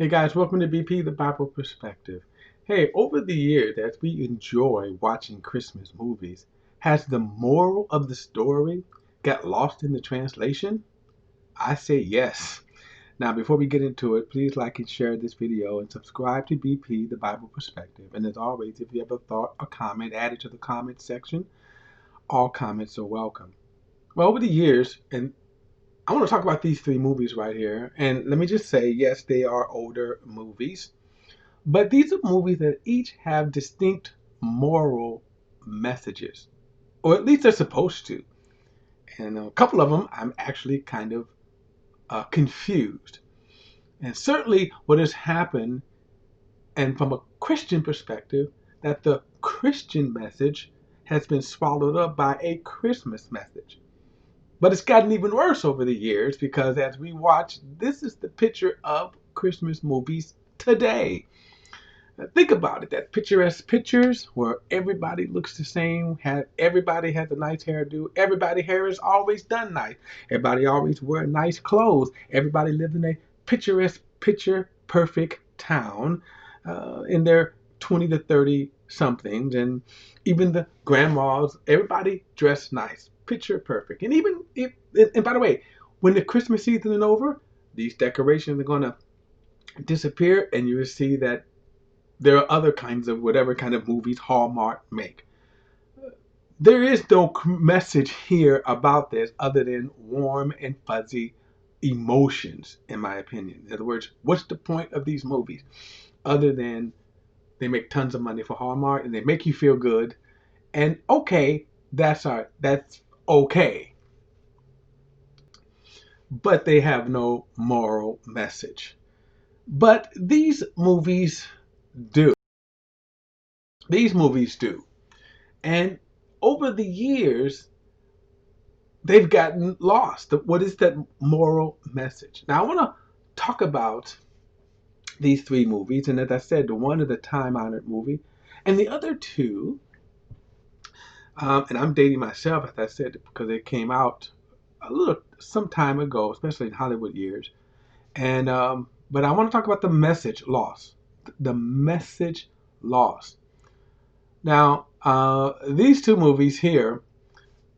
Hey guys, welcome to BP, the Bible Perspective. Hey, over the years, as we enjoy watching Christmas movies, has the moral of the story got lost in the translation? I say yes. Now, before we get into it, please like and share this video and subscribe to BP, the Bible Perspective. And as always, if you have a thought or comment, add it to the comment section. All comments are welcome. Well, over the years, and I want to talk about these three movies right here. And let me just say, yes, they are older movies. But these are movies that each have distinct moral messages, or at least they're supposed to. And a couple of them, I'm actually kind of confused. And certainly, what has happened, and from a Christian perspective, that the Christian message has been swallowed up by a Christmas message. But it's gotten even worse over the years because as we watch, this is the picture of Christmas movies today. Think about it, that picturesque pictures where everybody looks the same, everybody has a nice hairdo, everybody hair is always done nice, everybody always wear nice clothes, everybody lives in a picturesque, picture perfect town in their 20 to 30 somethings, and even the grandmas, everybody dressed nice, picture perfect. And even if, and by the way, when the Christmas season is over, these decorations are going to disappear, and you will see that there are other kinds of whatever kind of movies Hallmark make. There is no message here about this other than warm and fuzzy emotions, in my opinion. In other words, what's the point of these movies other than they make tons of money for Hallmark and they make you feel good? And okay, that's okay, but they have no moral message. But these movies do. These movies do. And over the years, they've gotten lost. What is that moral message? Now, I want to talk about these three movies. And as I said, the one is a time honored movie, and the other two, and I'm dating myself, as I said, because they came out some time ago, especially in Hollywood years. And but I want to talk about the message lost. The message lost. Now, these two movies here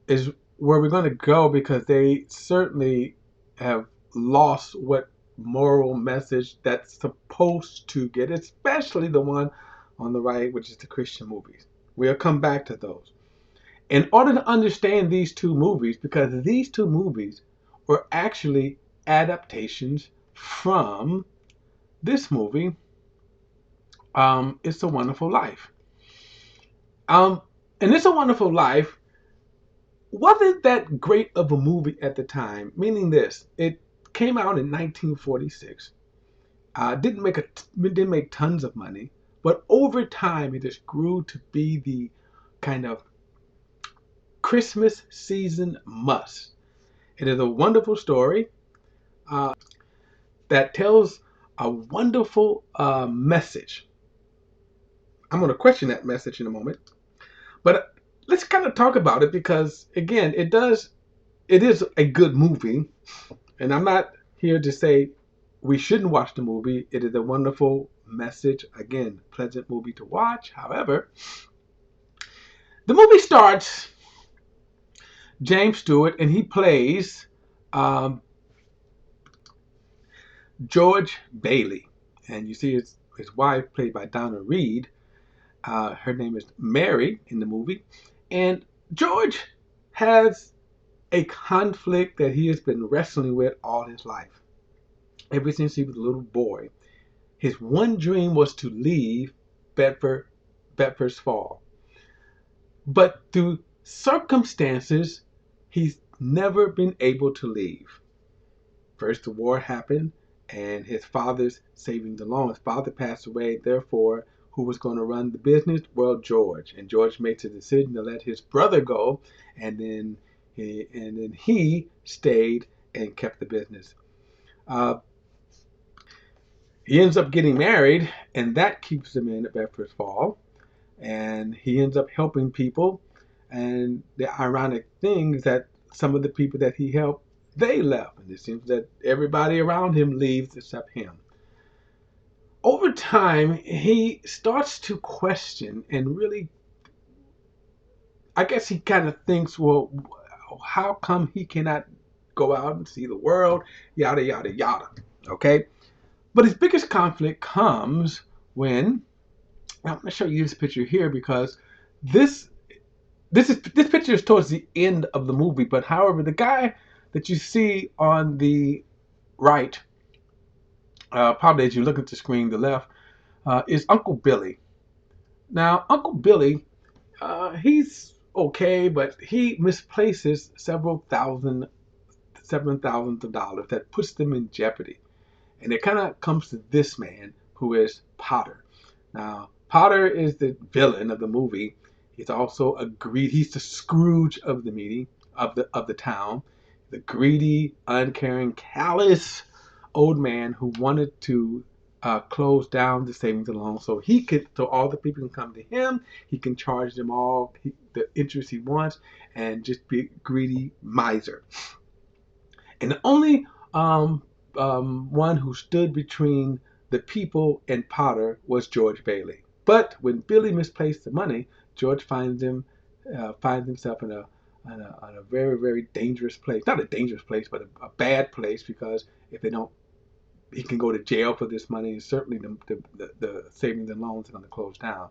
is where we're going to go because they certainly have lost what moral message that's supposed to get, especially the one on the right, which is the Christian movies. We'll come back to those. In order to understand these two movies, because these two movies were actually adaptations from this movie, It's a Wonderful Life. Um, and It's a Wonderful Life wasn't that great of a movie at the time. Meaning this, it came out in 1946. Didn't make tons of money, but over time it just grew to be the kind of Christmas season must. It is a wonderful story that tells a wonderful message. I'm going to question that message in a moment, but let's kind of talk about it because again, it is a good movie. And I'm not here to say we shouldn't watch the movie. It is a wonderful message. Again, pleasant movie to watch. However, the movie starts James Stewart, and he plays um, George Bailey. And you see his wife, played by Donna Reed. Her name is Mary in the movie. And George has a conflict that he has been wrestling with all his life, ever since he was a little boy. His one dream was to leave Bedford, Bedford's Fall. But through circumstances, he's never been able to leave. First, the war happened, and his father's saving the loan. His father passed away, therefore, who was going to run the business? Well, George. And George makes a decision to let his brother go, and then he stayed and kept the business. Uh, he ends up getting married, and that keeps him in Bedford's Fall. And he ends up helping people. And the ironic thing is that some of the people that he helped, they left. And it seems that everybody around him leaves except him. over time, he starts to question and really, I guess he kind of thinks, well, how come he cannot go out and see the world? Yada, yada, yada. Okay? But his biggest conflict comes when, I'm going to show you this picture here because this this picture is towards the end of the movie. But however, the guy that you see on the right, probably as you look at the screen, the left, is Uncle Billy. Now, Uncle Billy, he's okay, but he misplaces several thousands of dollars that puts them in jeopardy. And it kind of comes to this man who is Potter. Now, Potter is the villain of the movie. He's also a greedy. He's the Scrooge of the meeting of the town, the greedy, uncaring, callous old man who wanted to close down the savings and loans so all the people can come to him. He can charge them all the interest he wants and just be a greedy miser. And the only one who stood between the people and Potter was George Bailey. But when Billy misplaced the money, George finds himself in a very, very dangerous place. Not a dangerous place, but a bad place, because if they don't, he can go to jail for this money. And certainly the savings and loans are going to close down.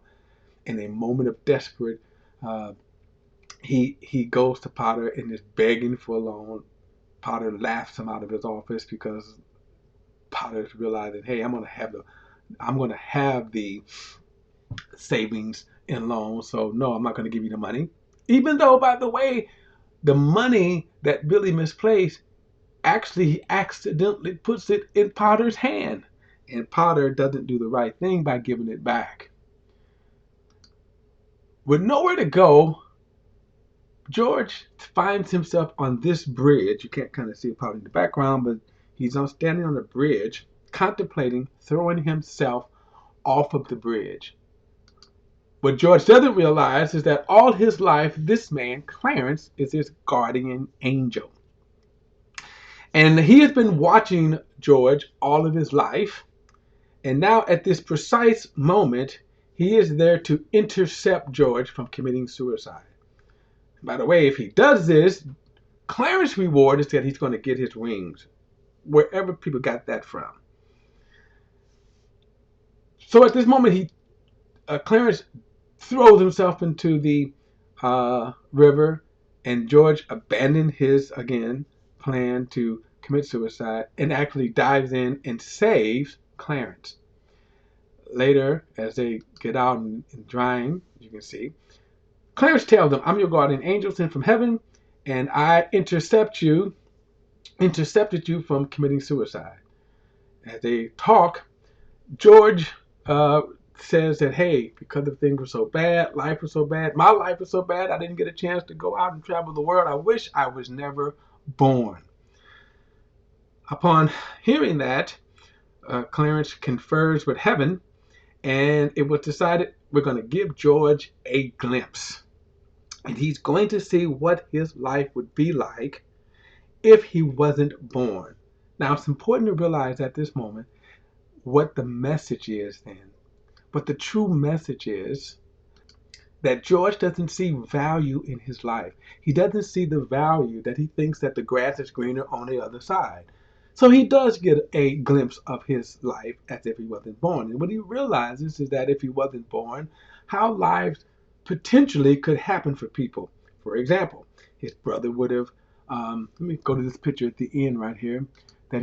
In a moment of desperate, uh, he goes to Potter and is begging for a loan. Potter laughs him out of his office because Potter's realizing, hey, I'm gonna have the savings and loans, so no, I'm not gonna give you the money. Even though, by the way, the money that Billy misplaced, actually he accidentally puts it in Potter's hand, and Potter doesn't do the right thing by giving it back. With nowhere to go, George finds himself on this bridge. You can't kind of see it probably in the background, but he's standing on a bridge, contemplating throwing himself off of the bridge. What George doesn't realize is that all his life, this man, Clarence, is his guardian angel. And he has been watching George all of his life. And now, at this precise moment, he is there to intercept George from committing suicide. By the way, if he does this, Clarence's reward is that he's going to get his wings, wherever people got that from. So at this moment, Clarence throws himself into the river, and George abandoned his plan to commit suicide and actually dives in and saves Clarence. Later, as they get out and drying, you can see Clarence tells them, "I'm your guardian angel sent from heaven, and I intercepted you from committing suicide." As they talk, George says that, hey, because the things were so bad, life was so bad, my life was so bad, I didn't get a chance to go out and travel the world. I wish I was never born. Upon hearing that, Clarence confers with heaven, and it was decided we're going to give George a glimpse. And he's going to see what his life would be like if he wasn't born. Now, it's important to realize at this moment what the message is then. But the true message is that George doesn't see value in his life. He doesn't see the value that he thinks that the grass is greener on the other side. So he does get a glimpse of his life as if he wasn't born. And what he realizes is that if he wasn't born, how lives potentially could happen for people. For example, his brother would have, let me go to this picture at the end right here, that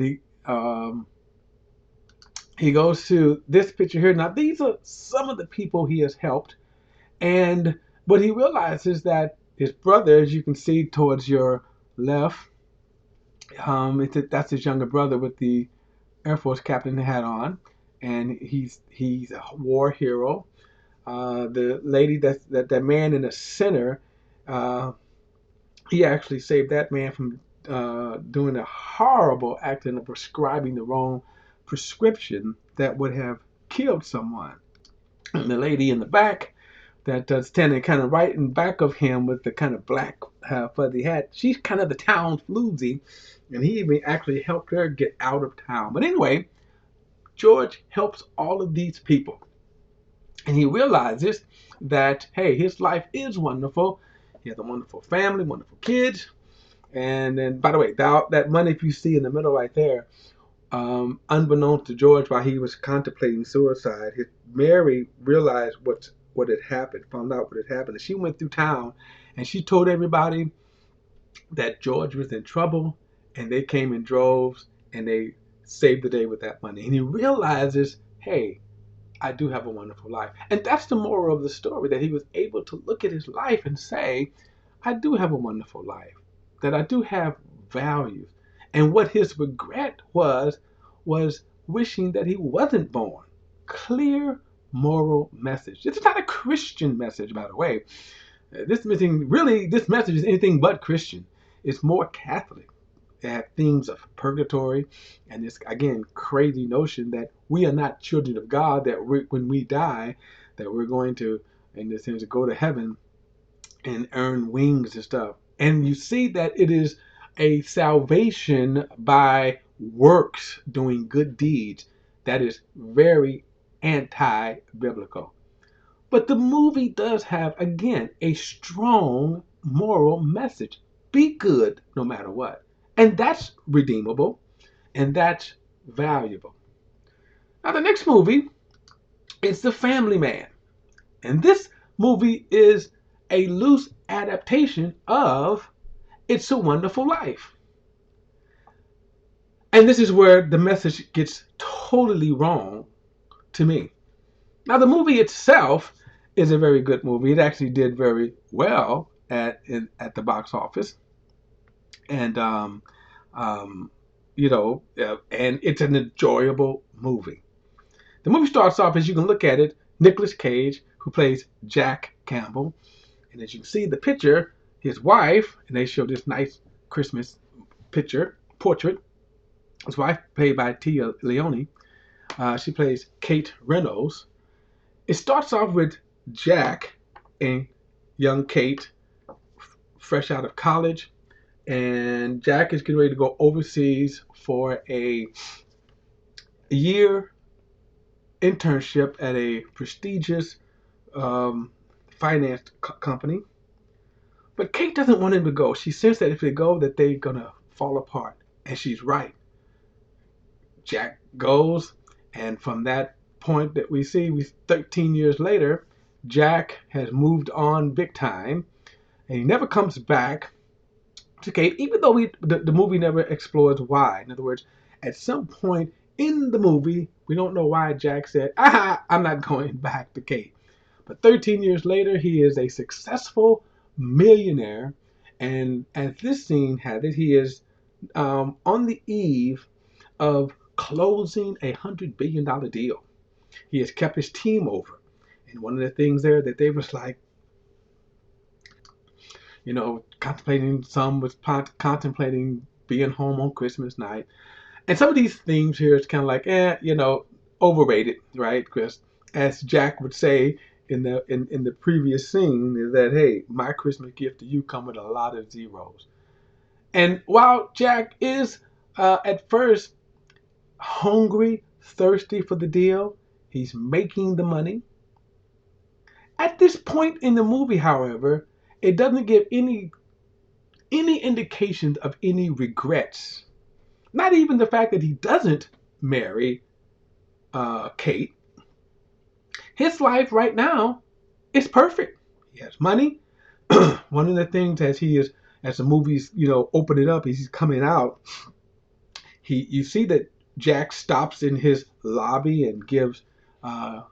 he goes to this picture here. Now, these are some of the people he has helped. And what he realizes that his brother, as you can see towards your left, that's his younger brother with the Air Force captain hat on. And he's a war hero. The lady that man in the center, he actually saved that man from doing a horrible act of prescribing the wrong prescription that would have killed someone. And the lady in the back that's standing kind of right in back of him with the kind of black fuzzy hat, she's kind of the town floozy, and he even actually helped her get out of town. But anyway, George helps all of these people, and he realizes that, hey, his life is wonderful. He has a wonderful family, wonderful kids. And then, by the way, that money, if you see in the middle right there, unbeknownst to George, while he was contemplating suicide, Mary realized what had happened, found out what had happened. And she went through town and she told everybody that George was in trouble, and they came in droves and they saved the day with that money. And he realizes, hey, I do have a wonderful life. And that's the moral of the story, that he was able to look at his life and say, I do have a wonderful life, that I do have values. And what his regret was wishing that he wasn't born. Clear moral message. It's not a Christian message, by the way. This message is anything but Christian. It's more Catholic. They have themes of purgatory and this, again, crazy notion that we are not children of God, that when we die, that we're going to, in this sense, go to heaven and earn wings and stuff. And you see that it is a salvation by works, doing good deeds, that is very anti-biblical. But the movie does have, again, a strong moral message. Be good no matter what. And that's redeemable and that's valuable. Now, the next movie is The Family Man. And this movie is a loose adaptation of It's a Wonderful Life. And this is where the message gets totally wrong to me. Now, the movie itself is a very good movie. It actually did very well at the box office, and and it's an enjoyable movie. The movie starts off, as you can look at it, Nicolas Cage, who plays Jack Campbell, and as you can see the picture, his wife, and they show this nice Christmas portrait. His wife, played by Tia Leone, she plays Kate Reynolds. It starts off with Jack and young Kate, fresh out of college, and Jack is getting ready to go overseas for a year internship at a prestigious finance company. But Kate doesn't want him to go. She says that if they go, that they're gonna fall apart, and she's right. Jack goes, and from that point that we see, 13 years later, Jack has moved on big time, and he never comes back to Kate, even though the movie never explores why. In other words, at some point in the movie, we don't know why Jack said, I'm not going back to Kate. But 13 years later, he is a successful millionaire, and as this scene had it, he is on the eve of closing $100 billion deal. He has kept his team over. And one of the things there that they was like, contemplating, some was contemplating being home on Christmas night. And some of these themes here is kind of like, overrated, right? Because as Jack would say in the previous scene, is that, hey, my Christmas gift to you come with a lot of zeros. And while Jack is at first hungry, thirsty for the deal, he's making the money. At this point in the movie, however, it doesn't give any indications of any regrets. Not even the fact that he doesn't marry Kate. His life right now is perfect. He has money. One of the things as the movies, open it up, as he's coming out, you see that Jack stops in his lobby and gives uh,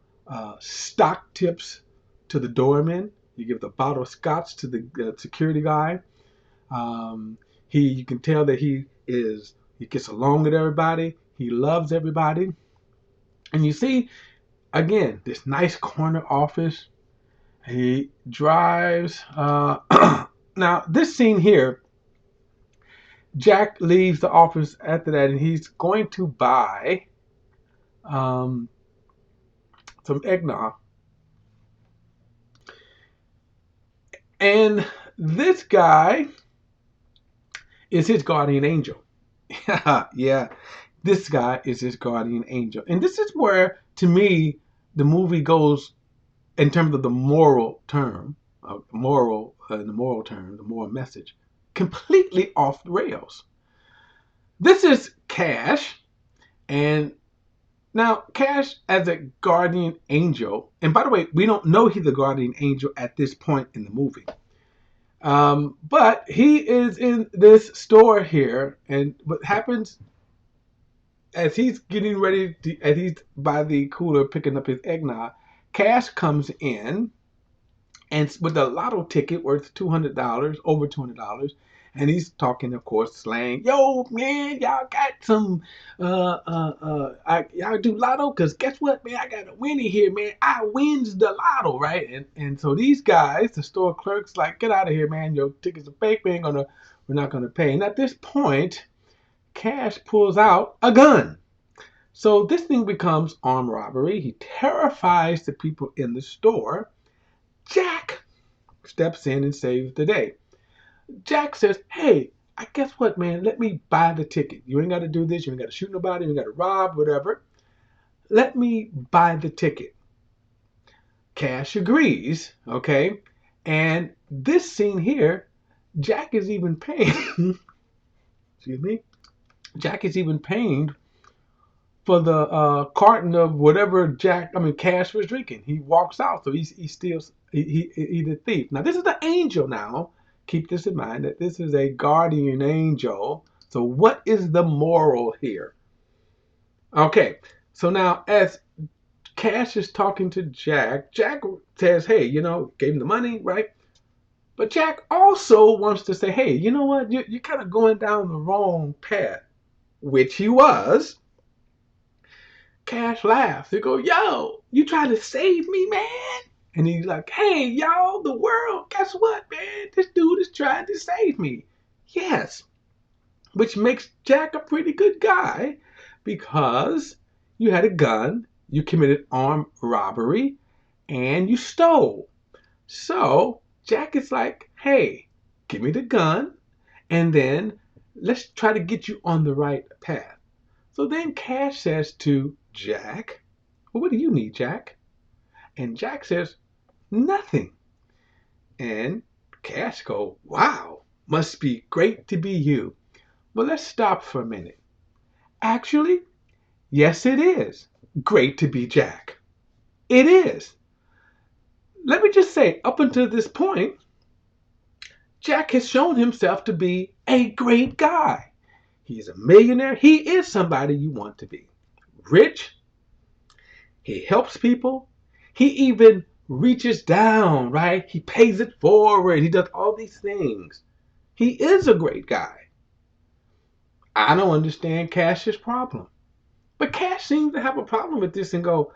stock tips to the doorman. He gives a bottle of scotch to the security guy. You can tell that he gets along with everybody. He loves everybody. And you see, again, this nice corner office. He drives. Now, this scene here, Jack leaves the office after that, and he's going to buy um, some eggnog. And this guy is his guardian angel. Yeah. this guy is his guardian angel. And this is where, to me, the movie goes in terms of the moral term, the moral term, the moral message, completely off the rails. This is Cash, and now Cash as a guardian angel, and by the way, we don't know he's a guardian angel at this point in the movie. But he is in this store here, and what happens as he's getting ready to, as he's by the cooler picking up his eggnog, Cash comes in and with a lotto ticket worth $200, over $200, and he's talking, of course, slang. Yo, man, y'all got some, y'all do lotto? Cause guess what, man, I got a winner here, man. I wins the lotto, right? And so these guys, the store clerks, like, get out of here, man. Your tickets are fake. We're not gonna pay. And at this point, Cash pulls out a gun. So this thing becomes armed robbery. He terrifies the people in the store. Jack steps in and saves the day. Jack says, hey, I guess what, man? Let me buy the ticket. You ain't got to do this. You ain't got to shoot nobody. You ain't got to rob, whatever. Let me buy the ticket. Cash agrees, okay? And this scene here, Jack is even paying, excuse me, Jack is even paying for the carton of whatever Cash was drinking. He walks out, so he steals. He's a thief. Now this is the angel. Now keep this in mind that this is a guardian angel. So what is the moral here? Okay, so now as Cash is talking to Jack, Jack says, "Hey, gave him the money, right?" But Jack also wants to say, "Hey, you know what? You're kind of going down the wrong path," which he was. Cash laughs. He goes, yo, you trying to save me, man? And he's like, hey, y'all, the world, guess what, man? This dude is trying to save me. Yes, which makes Jack a pretty good guy because you had a gun, you committed armed robbery, and you stole. So Jack is like, hey, give me the gun, and then let's try to get you on the right path. So then Cash says to Jack, well, what do you need, Jack? And Jack says, nothing. And Cash goes, wow, must be great to be you. But let's stop for a minute. Actually, yes, it is great to be Jack. It is. Let me just say, up until this point, Jack has shown himself to be a great guy. He's a millionaire. He is somebody you want to be. Rich. He helps people. He even reaches down, right? He pays it forward. He does all these things. He is a great guy. I don't understand Cash's problem. But Cash seems to have a problem with this and go,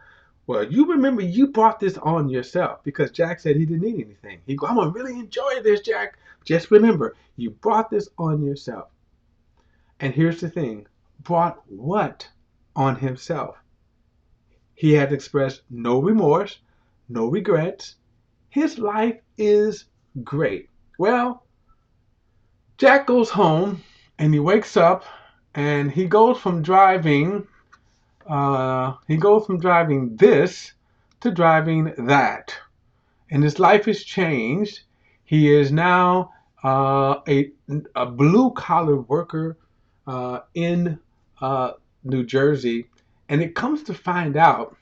well, you remember you brought this on yourself because Jack said he didn't need anything. He go, I'm going to really enjoy this, Jack. Just remember, you brought this on yourself. And here's the thing. Brought what on himself? He has expressed no remorse, no regrets. His life is great. Well, Jack goes home and he wakes up and he goes from driving this to driving that. And his life has changed. He is now a blue collar worker in New Jersey. And it comes to find out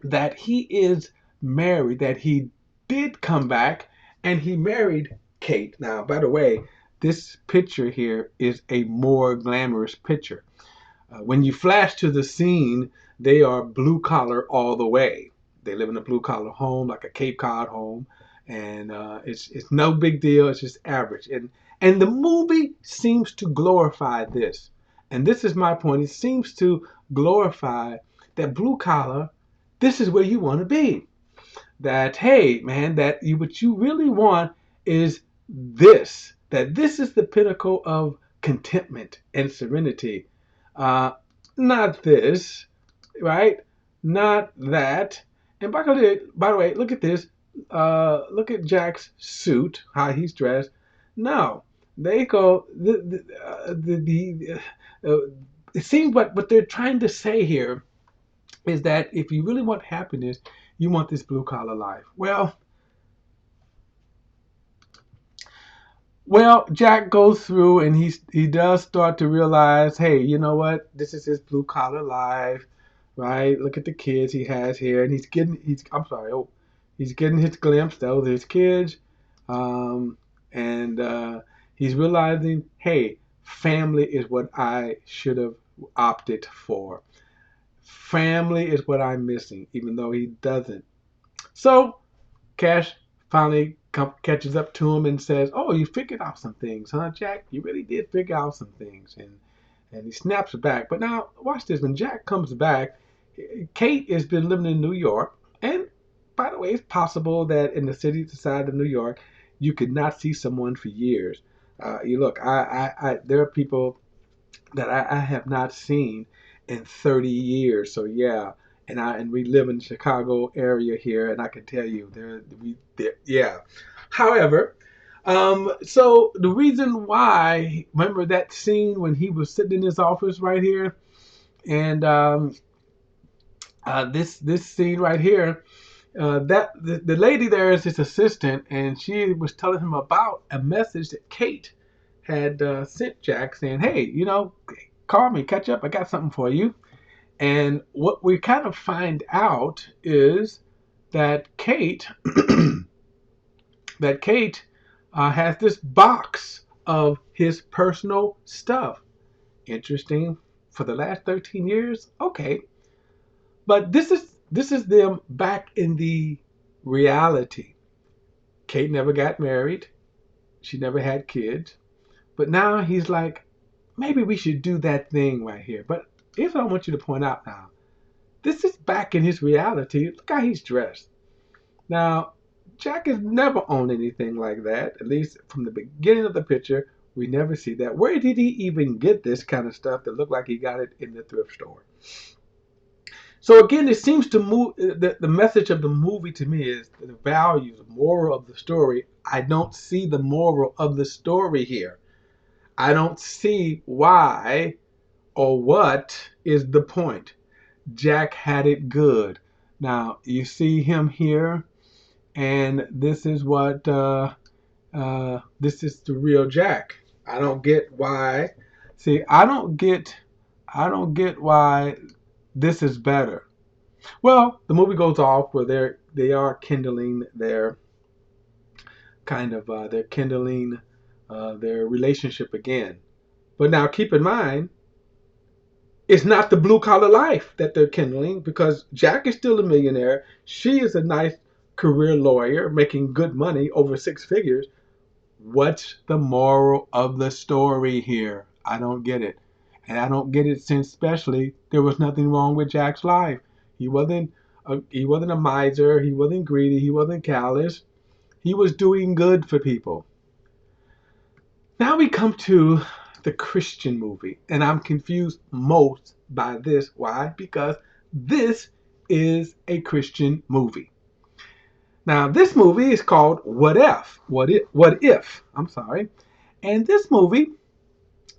that he is married, that he did come back and he married Kate. Now, by the way, this picture here is a more glamorous picture. When you flash to the scene, they are blue collar all the way. They live in a blue collar home, like a Cape Cod home, and it's no big deal. It's just average, and the movie seems to glorify this. And this is my point. It seems to glorify that blue collar. This is where you want to be. That hey, man, what you really want is this. That this is the pinnacle of contentment and serenity. Uh, Not this, right? Not that. And by the way, look at this. Look at Jack's suit, how he's dressed. No, they go the it seems what they're trying to say here is that if you really want happiness, you want this blue collar life. Well, Jack goes through and he does start to realize, hey, you know what? This is his blue collar life, right? Look at the kids he has here, and he's I'm sorry, oh, he's getting his glimpse. Those are his kids, um, and he's realizing, hey, family is what I should have opted for. Family is what I'm missing, even though he doesn't. So Cash finally catches up to him and says, "Oh, you figured out some things, huh, Jack? You really did figure out some things." And he snaps back. But now watch this. When Jack comes back, Kate has been living in New York, and by the way, it's possible that in the city side of New York, you could not see someone for years. You look, there are people that I have not seen in 30 years. So yeah, and we live in the Chicago area here, and I can tell you yeah. However, so the reason why, remember that scene when he was sitting in his office right here, and this scene right here, that the lady there is his assistant, and she was telling him about a message that Kate had sent Jack saying, "Hey, call me, catch up. I got something for you." And what we kind of find out is that Kate that Kate has this box of his personal stuff. Interesting. For the last 13 years, okay, but this is them back in the reality. Kate never got married. She never had kids. But now he's like, maybe we should do that thing right here. But here's what I want you to point out now. This is back in his reality. Look how he's dressed. Now, Jack has never owned anything like that. At least from the beginning of the picture, we never see that. Where did he even get this kind of stuff that looked like he got it in the thrift store? So again, it seems to move. The message of the movie to me is the value, the moral of the story. I don't see the moral of the story here. I don't see why or what is the point. Jack had it good. Now you see him here, and this is what this is the real Jack. I don't get why. See, I don't get why this is better. Well, the movie goes off where they are kindling their they're kindling their relationship again. But now keep in mind, it's not the blue collar life that they're kindling because Jack is still a millionaire. She is a nice career lawyer making good money over six figures. What's the moral of the story here? I don't get it. And I don't get it since especially there was nothing wrong with Jack's life. He wasn't a miser, he wasn't greedy, he wasn't callous. He was doing good for people. Now we come to the Christian movie, and I'm confused most by this. Why? Because this is a Christian movie. Now, this movie is called What If? What If? I'm sorry. And this movie,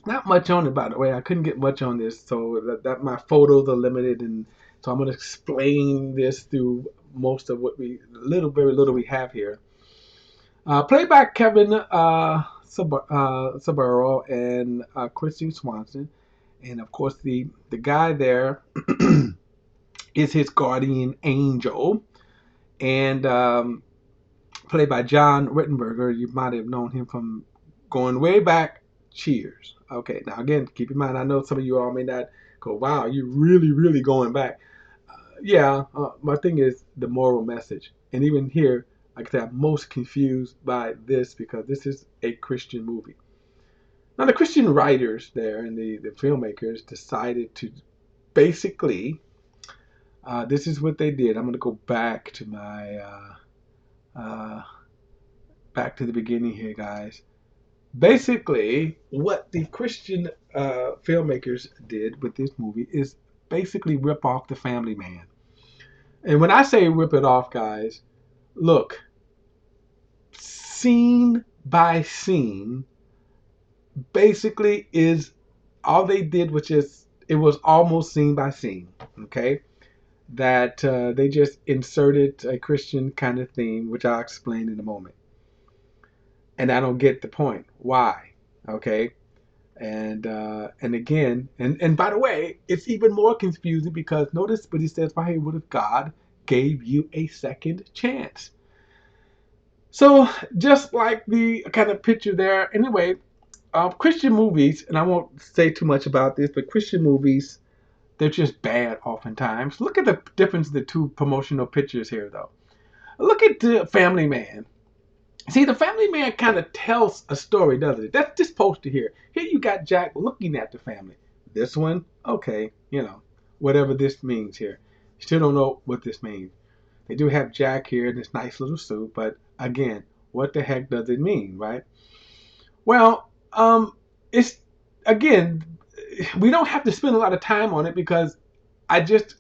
not much on it, by the way. I couldn't get much on this, so that my photos are limited, and so I'm going to explain this through most of what very little we have here. Played by Kevin Saburo and Christine Swanson, and of course the guy there is his guardian angel, and played by John Rittenberger. You might have known him from going way back. Cheers. Okay, now again, keep in mind, I know some of you all may not go, wow, you're really, really going back. Yeah, my thing is the moral message. And even here, like I said, I'm most confused by this because this is a Christian movie. Now, the Christian writers there and the filmmakers decided to basically, this is what they did. I'm going to go back to uh, back to the beginning here, guys. Basically, what the Christian filmmakers did with this movie is basically rip off the Family Man. And when I say rip it off, guys, look, scene by scene, basically is all they did was just it was almost scene by scene. Okay, that they just inserted a Christian kind of theme, which I'll explain in a moment. And I don't get the point. Why? Okay. And again, and by the way, it's even more confusing because notice what he says. Why would if God gave you a second chance? So just like the kind of picture there. Anyway, Christian movies, and I won't say too much about this, but Christian movies, they're just bad oftentimes. Look at the difference in the two promotional pictures here, though. Look at the Family Man. See, the Family Man kind of tells a story, doesn't it? That's this poster here. Here you got Jack looking at the family. This one, okay, whatever this means here. Still don't know what this means. They do have Jack here in this nice little suit, but again, what the heck does it mean, right? Well, it's again, we don't have to spend a lot of time on it because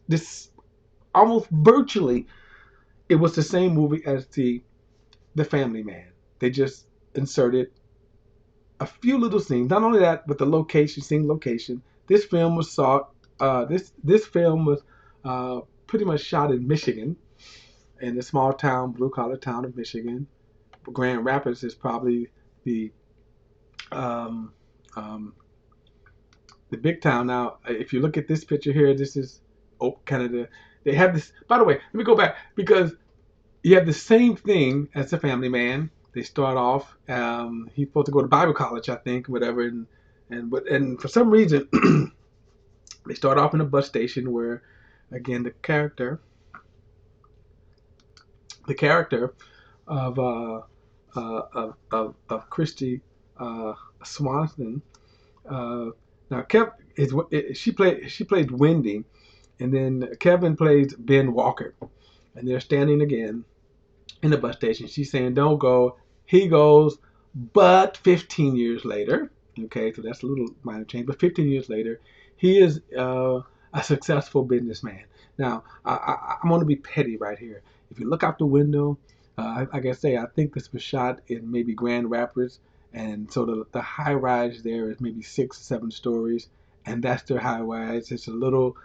this almost virtually it was the same movie as the Family Man. They just inserted a few little scenes. Not only that, but the location, same location. This film was shot. This film was pretty much shot in Michigan, in the small town, blue collar town of Michigan. Grand Rapids is probably the um, um, the big town. Now, if you look at this picture here, this is kind of they have this. By the way, let me go back because you have the same thing as the Family Man. They start off. He's supposed to go to Bible college, I think, whatever, and for some reason they start off in a bus station where, again, the character of of Christy Swanson. Now, she played Wendy, and then Kevin plays Ben Walker, and they're standing again in the bus station. She's saying, "Don't go." He goes, but 15 years later, okay, so that's a little minor change. But 15 years later, he is a successful businessman. Now, I'm going to be petty right here. If you look out the window, like I say, I think this was shot in maybe Grand Rapids, and so the high rise there is maybe 6 or 7 stories, and that's their high rise. It's a little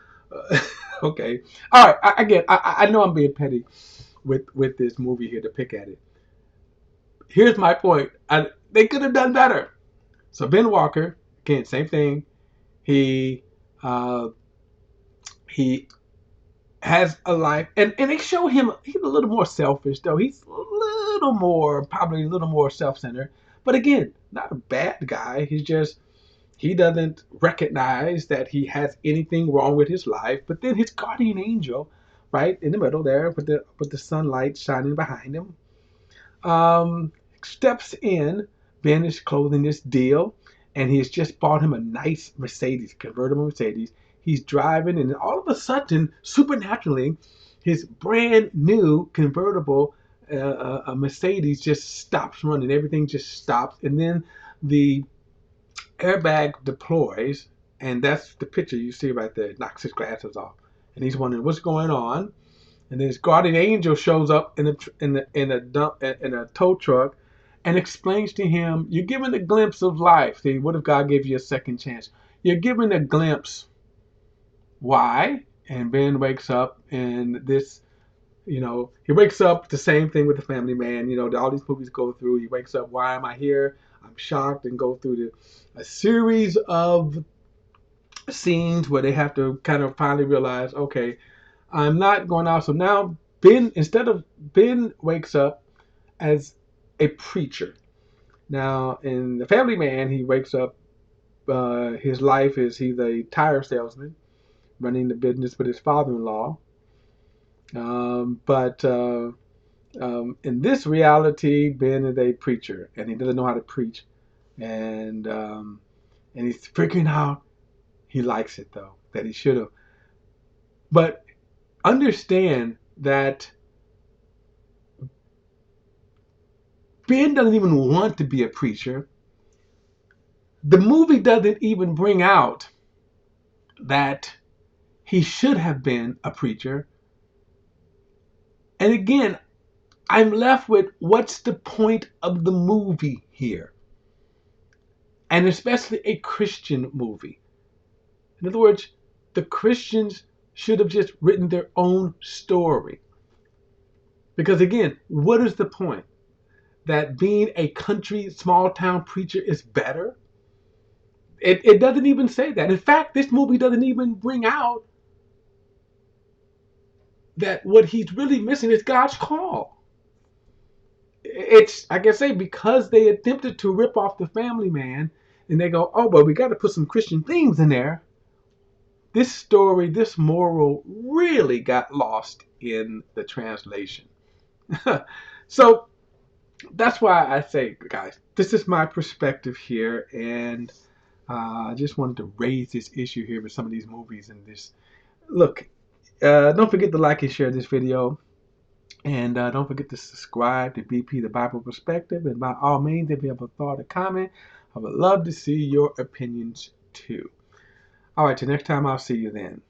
okay. All right, I know I'm being petty with this movie here to pick at it. Here's my point. They could have done better. So Ben Walker, again, same thing. He uh, he has a life, and they show him he's a little more selfish though. He's probably a little more self-centered. But again, not a bad guy. He's just he doesn't recognize that he has anything wrong with his life. But then his guardian angel, right in the middle there, with the sunlight shining behind him, steps in. Ben is closing this deal, and he's just bought him a nice Mercedes, convertible Mercedes. He's driving, and all of a sudden, supernaturally, his brand new convertible Mercedes just stops running. Everything just stops, and then the airbag deploys, and that's the picture you see right there. It knocks his glasses off, and he's wondering what's going on. And then his guardian angel shows up in a tow truck and explains to him, "You're given a glimpse of life. See, what if God gave you a second chance? You're given a glimpse. Why?" And Ben wakes up, and he wakes up the same thing with the Family Man. All these movies go through. He wakes up. Why am I here? I'm shocked, and go through a series of scenes where they have to kind of finally realize, okay, I'm not going out. So now Ben wakes up as a preacher. Now in the Family Man, he wakes up. His life is he's a tire salesman running the business with his father-in-law. But in this reality, Ben is a preacher, and he doesn't know how to preach, and he's figuring out he likes it though that he should have. But understand that Ben doesn't even want to be a preacher. The movie doesn't even bring out that he should have been a preacher. And again, I'm left with what's the point of the movie here? And especially a Christian movie. In other words, the Christians should have just written their own story. Because again, what is the point? That being a country small town preacher is better? It doesn't even say that. In fact, this movie doesn't even bring out that what he's really missing is God's call. It's, I can say, because they attempted to rip off the family man and they go, oh, but we got to put some Christian themes in there. This story, this moral really got lost in the translation. So that's why I say, guys, this is my perspective here. And I just wanted to raise this issue here with some of these movies and this. Look, don't forget to like and share this video. And don't forget to subscribe to BP The Bible Perspective. And by all means, if you have a thought or comment, I would love to see your opinions too. All right, till next time, I'll see you then.